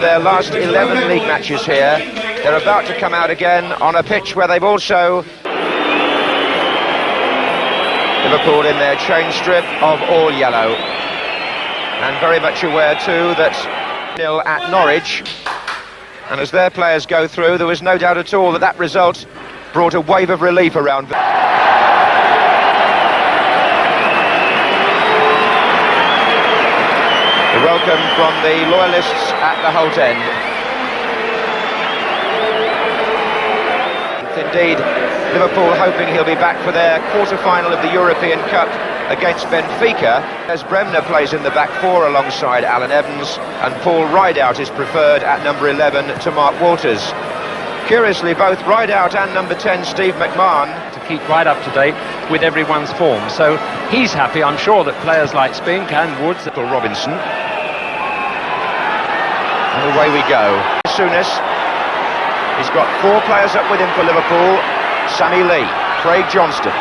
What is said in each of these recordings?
their last 11 league matches here. They're about to come out again on a pitch where they've also... Liverpool in their chain strip of all yellow. And very much aware too that 0 at Norwich. And as their players go through, there was no doubt at all that that result brought a wave of relief around. The welcome from the loyalists at the Holt End. Indeed, Liverpool hoping he'll be back for their quarter-final of the European Cup against Benfica, as Bremner plays in the back four alongside Allan Evans, and Paul Rideout is preferred at number 11 to Mark Walters. Curiously, both Rideout and number 10 Steve McMahon to keep right up to date with everyone's form, so he's happy, I'm sure, that players like Spink and Woods, Robinson. And away we go. Souness. He's got 4 players up with him for Liverpool. Sammy Lee, Craig Johnston.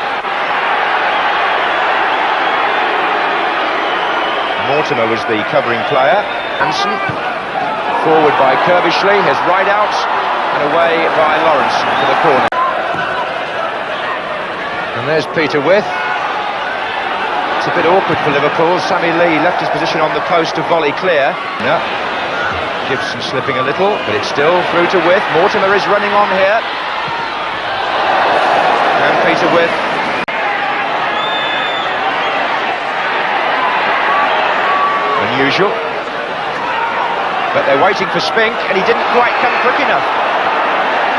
Mortimer was the covering player. Hansen. Forward by Curbishley. Here's Rideout. And away by Lawrenson for the corner. And there's Peter Withe. It's a bit awkward for Liverpool. Sammy Lee left his position on the post to volley clear. No. Gibson slipping a little, but it's still through to Withe. Mortimer is running on here. And Peter Withe. Unusual. But they're waiting for Spink, and he didn't quite come quick enough.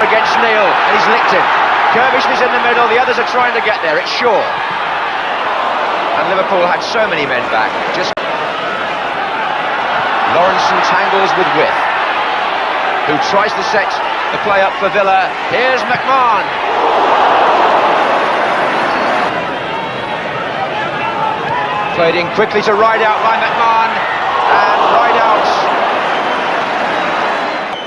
Against Neal, and he's licked him. Curbishley's in the middle, the others are trying to get there, it's Shaw. And Liverpool had so many men back. Just Lawrenson tangles with Withe, who tries to set the play up for Villa. Here's McMahon. Played in quickly to Rideout by McMahon, and Rideout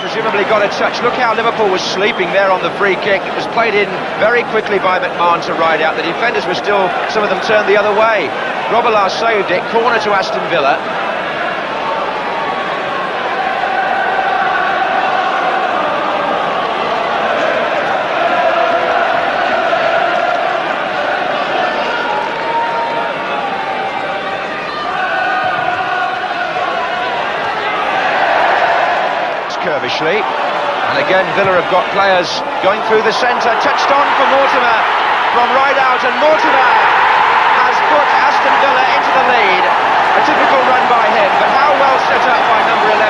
presumably got a touch. Look how Liverpool was sleeping there on the free kick. It was played in very quickly by McMahon to Rideout. The defenders were still, some of them turned the other way. Grobbelaar saved it, corner to Aston Villa. Curbishley, and again Villa have got players going through the centre, touched on for Mortimer from Rideout, and Mortimer has put Aston Villa into the lead. A typical run by him, but how well set up by number 11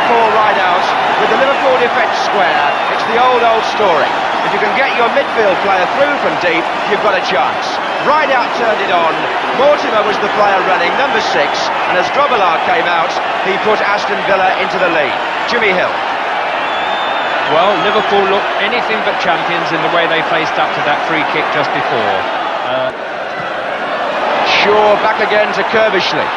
Paul Rideout with the Liverpool defence square. It's the old story. If you can get your midfield player through from deep, you've got a chance. Rideout turned it on, Mortimer was the player running, number 6, and as Grobbelaar came out, he put Aston Villa into the lead. Jimmy Hill. Well, Liverpool looked anything but champions in the way they faced up to that free kick just before. Shaw back again to Curbishley.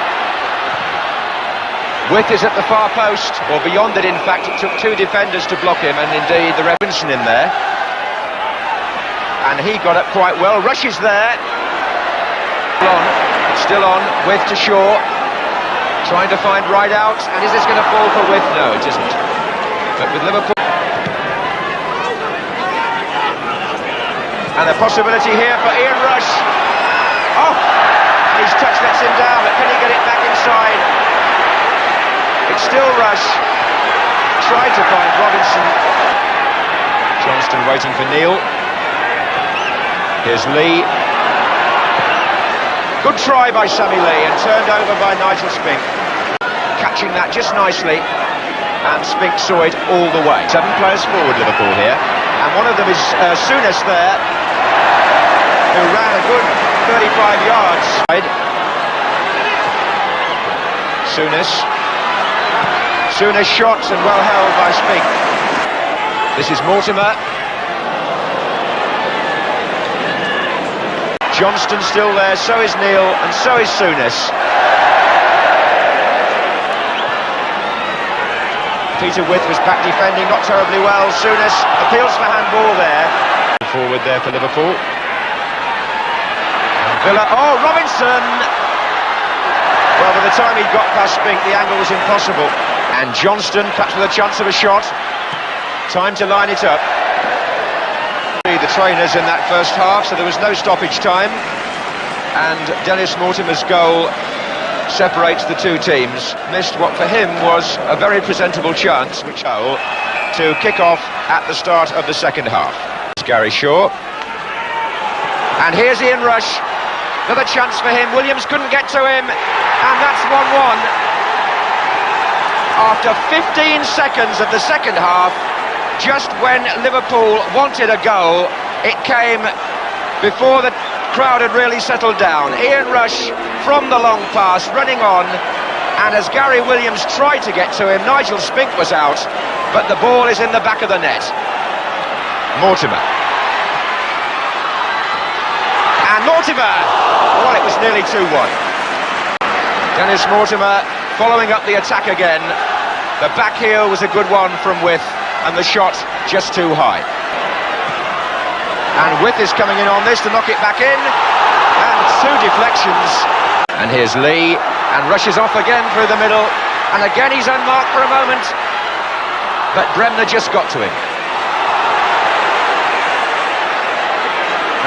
Withe is at the far post, or beyond it in fact. It took 2 defenders to block him, and indeed the Robinson in there. And he got up quite well, rushes there. It's still on, Withe to Shaw. Trying to find Rideout, and is this going to fall for Withe? No, it isn't. But with Liverpool... And a possibility here for Ian Rush. Oh! His touch lets him down, but can he get it back inside? It's still Rush. Tried to find Robinson. Johnston waiting for Neal. Here's Lee. Good try by Sammy Lee, and turned over by Nigel Spink. Catching that just nicely, and Spink saw it all the way. 7 players forward, Liverpool here, and one of them is Souness there, who ran a good 35 yards. Souness shot, and well held by Spink. This is Mortimer. Johnston still there, so is Neal, and so is Souness. Peter Withe was back defending, not terribly well. Souness appeals for handball there. Forward there for Liverpool. And Villa, oh, Robinson! Well, by the time he got past Spink, the angle was impossible. And Johnston, perhaps with a chance of a shot. Time to line it up. The trainers in that first half, so there was no stoppage time. And Dennis Mortimer's goal separates the two teams. Missed what for him was a very presentable chance, which to kick off at the start of the second half. It's Gary Shaw. And here's Ian Rush. Another chance for him. Williams couldn't get to him. And that's 1-1. After 15 seconds of the second half, just when Liverpool wanted a goal, it came before the crowd had really settled down. Ian Rush from the long pass, running on, and as Gary Williams tried to get to him, Nigel Spink was out, but the ball is in the back of the net. Mortimer. And Mortimer! Well, it was nearly 2-1. Dennis Mortimer following up the attack again. The back heel was a good one from Withe, and the shot just too high. And Withe is coming in on this to knock it back in, and two deflections. And here's Lee, and rushes off again through the middle, and again he's unmarked for a moment, but Bremner just got to him.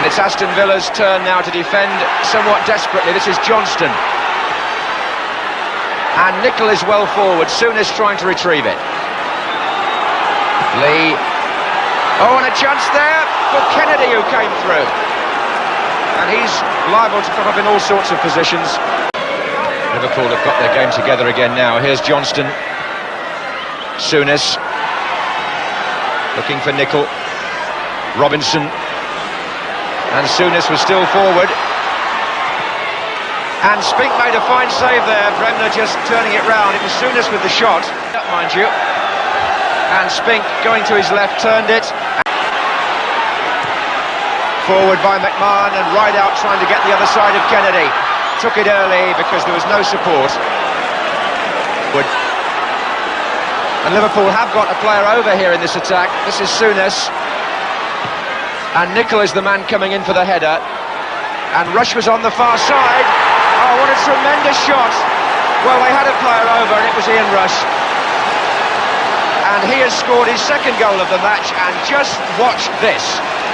And it's Aston Villa's turn now to defend somewhat desperately. This is Johnston. And Nicol is well forward, Souness trying to retrieve it. Lee. Oh, and a chance there for Kennedy, who came through. And he's liable to come up in all sorts of positions. Liverpool have got their game together again now. Here's Johnston. Souness. Looking for Nicol. Robinson. And Souness was still forward. And Spink made a fine save there. Bremner just turning it round. It was Souness with the shot, mind you. And Spink going to his left, turned it. Forward by McMahon, and Rideout trying to get the other side of Kennedy. Took it early because there was no support. And Liverpool have got a player over here in this attack. This is Souness. And Nicol is the man coming in for the header. And Rush was on the far side. Oh, what a tremendous shot. Well, they had a player over, and it was Ian Rush. And he has scored his second goal of the match, and just watch this.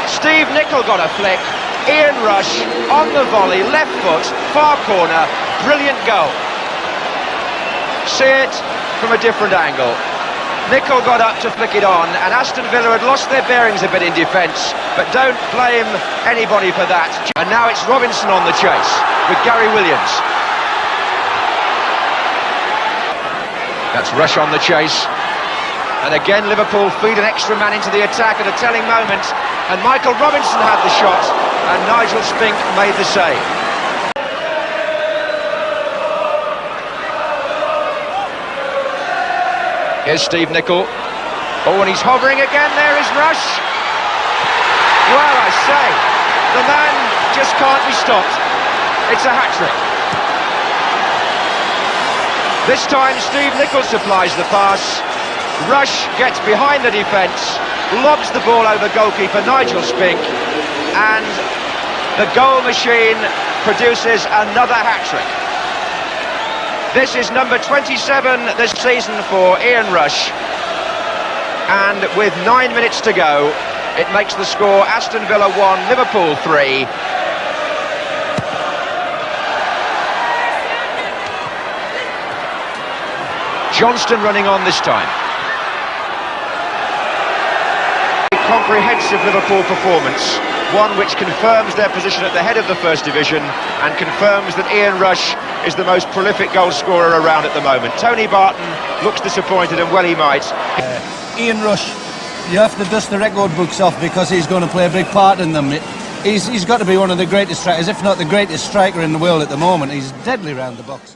Steve Nicol got a flick, Ian Rush on the volley, left foot, far corner, brilliant goal. See it from a different angle. Nicol got up to flick it on, and Aston Villa had lost their bearings a bit in defence, but don't blame anybody for that. And now it's Robinson on the chase with Gary Williams. That's Rush on the chase. And again Liverpool feed an extra man into the attack at a telling moment, and Michael Robinson had the shot, and Nigel Spink made the save. Here's Steve Nicol. Oh, and he's hovering again. There is Rush. Well, I say, the man just can't be stopped. It's a hat-trick. This time Steve Nicol supplies the pass. Rush gets behind the defence, lobs the ball over goalkeeper Nigel Spink, and the goal machine produces another hat-trick. This is number 27 this season for Ian Rush, and with 9 minutes to go, it makes the score Aston Villa 1, Liverpool 3. Johnston running on this time. Comprehensive Liverpool performance, one which confirms their position at the head of the First Division and confirms that Ian Rush is the most prolific goal scorer around at the moment. Tony Barton looks disappointed, and well he might. Ian Rush, you have to dust the record books off because he's going to play a big part in them. He's got to be one of the greatest strikers, if not the greatest striker in the world at the moment. He's deadly round the box.